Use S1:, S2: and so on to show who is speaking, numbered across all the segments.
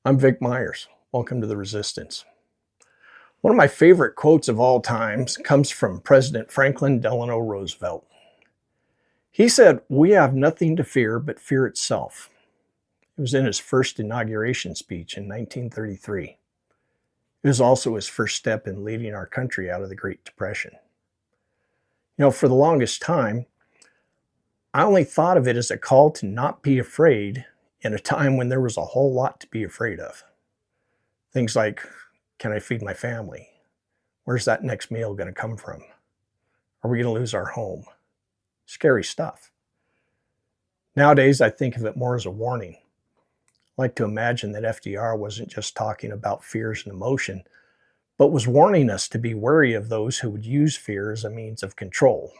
S1: I'm Vic Myers. Welcome to The Resistance. One of my favorite quotes of all times comes from President Franklin Delano Roosevelt. He said, "We have nothing to fear but fear itself." It was in his first inauguration speech in 1933. It was also his first step in leading our country out of the Great Depression. For the longest time, I only thought of it as a call to not be afraid in a time when there was a whole lot to be afraid of. Things like, can I feed my family? Where's that next meal going to come from? Are we going to lose our home? Scary stuff. Nowadays, I think of it more as a warning. I like to imagine that FDR wasn't just talking about fears and emotion, but was warning us to be wary of those who would use fear as a means of control.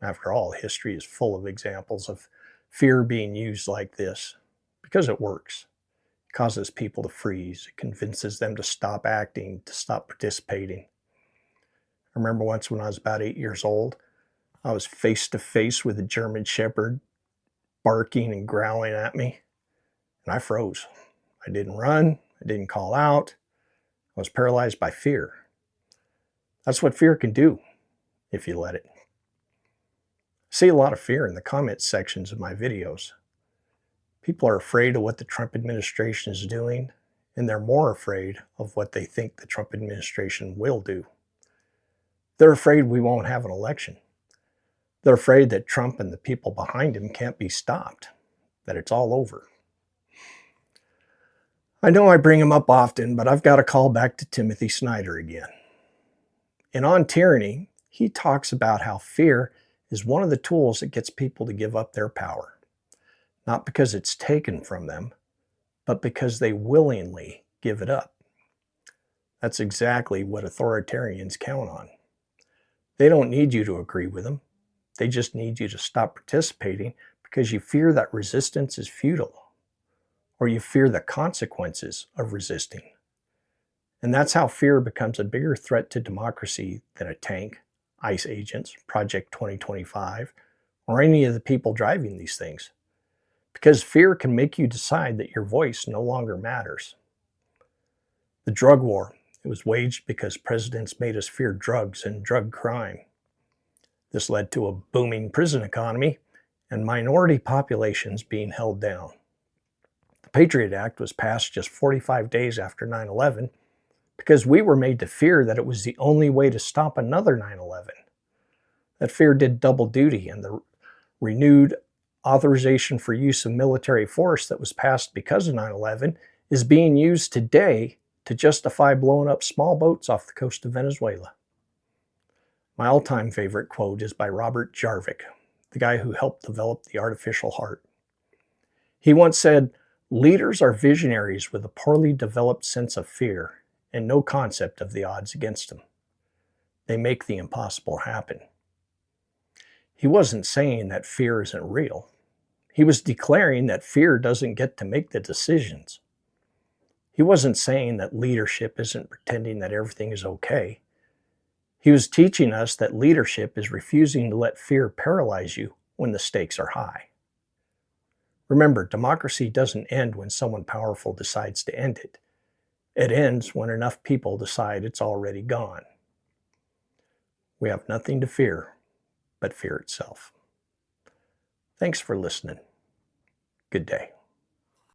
S1: After all, history is full of examples of fear being used like this because it works. It causes people to freeze. It convinces them to stop acting, to stop participating. I remember once when I was about 8 years old, I was face to face with a German Shepherd barking and growling at me, and I froze. I didn't run. I didn't call out. I was paralyzed by fear. That's what fear can do if you let it. I see a lot of fear in the comment sections of my videos. People are afraid of what the Trump administration is doing, and they're more afraid of what they think the Trump administration will do. They're afraid we won't have an election. They're afraid that Trump and the people behind him can't be stopped, that it's all over. I know I bring him up often, but I've got to call back to Timothy Snyder again. In On Tyranny, he talks about how fear is one of the tools that gets people to give up their power. Not because it's taken from them, but because they willingly give it up. That's exactly what authoritarians count on. They don't need you to agree with them. They just need you to stop participating because you fear that resistance is futile, or you fear the consequences of resisting. And that's how fear becomes a bigger threat to democracy than a tank, ICE agents, Project 2025, or any of the people driving these things. Because fear can make you decide that your voice no longer matters. The drug war, it was waged because presidents made us fear drugs and drug crime. This led to a booming prison economy and minority populations being held down. The Patriot Act was passed just 45 days after 9/11 because we were made to fear that it was the only way to stop another 9/11. That fear did double duty, and the renewed authorization for use of military force that was passed because of 9/11 is being used today to justify blowing up small boats off the coast of Venezuela. My all-time favorite quote is by Robert Jarvik, the guy who helped develop the artificial heart. He once said, "Leaders are visionaries with a poorly developed sense of fear and no concept of the odds against them. They make the impossible happen." He wasn't saying that fear isn't real. He was declaring that fear doesn't get to make the decisions. He wasn't saying that leadership isn't pretending that everything is okay. He was teaching us that leadership is refusing to let fear paralyze you when the stakes are high. Remember, democracy doesn't end when someone powerful decides to end it. It ends when enough people decide it's already gone. We have nothing to fear but fear itself. Thanks for listening. Good day.